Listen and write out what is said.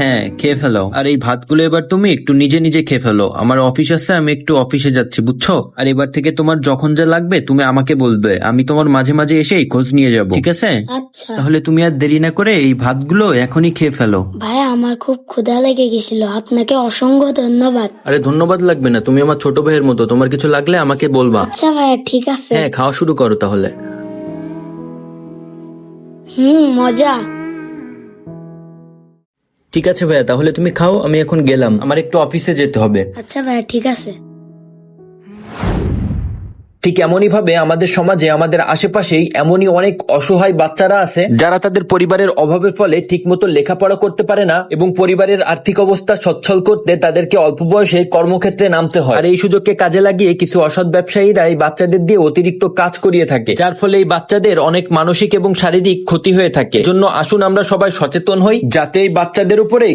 হ্যাঁ, খেয়ে ফেলো। আর এই ভাতগুলো এবার তুমি একটু নিজে নিজে খেয়ে ফেলো। আমার অফিস আছে, আমি একটু অফিসে যাচ্ছি, বুঝছো? আর এবার থেকে তোমার যখন যা লাগবে তুমি আমাকে বলবে, আমি তোমার মাঝে মাঝে এসেই খোঁজ নিয়ে যাব, ঠিক আছে? আচ্ছা তাহলে তুমি আর দেরি না করে এই ভাতগুলো এখনই খেয়ে ফেলো। ভাইয়া, আমার খুব ক্ষুধা লেগে গেছিল, আপনাকে অসংখ্য ধন্যবাদ। আরে ধন্যবাদ লাগবে না, তুমি আমার ছোট ভাইয়ের মতো, তোমার কিছু লাগলে আমাকে বলবা। আচ্ছা ভাইয়া, ঠিক আছে। হ্যাঁ, খাওয়া শুরু করো তাহলে। মজা। ঠিক আছে ভাইয়া, তাহলে তুমি খাও, আমি এখন গেলাম, আমার একটু অফিসে যেতে হবে। আচ্ছা ভাইয়া, ঠিক আছে। ঠিক এমনই ভাবে আমাদের সমাজে আমাদের আশেপাশেই এমনই অনেক অসহায় বাচ্চারা আছে যারা তাদের পরিবারের অভাবের ফলে ঠিকমতো লেখাপড়া করতে পারে না এবং পরিবারের আর্থিক অবস্থা সচ্ছল করতে তাদেরকে অল্প বয়সে কর্মক্ষেত্রে নামতে হয়। আর এই সুযোগকে কাজে লাগিয়ে কিছু অসৎ ব্যবসায়ীরা এই বাচ্চাদের দিয়ে অতিরিক্ত কাজ করিয়ে থাকে, যার ফলে এই বাচ্চাদের অনেক মানসিক এবং শারীরিক ক্ষতি হয়ে থাকে। জন্য আসুন আমরা সবাই সচেতন হই যাতে এই বাচ্চাদের উপরে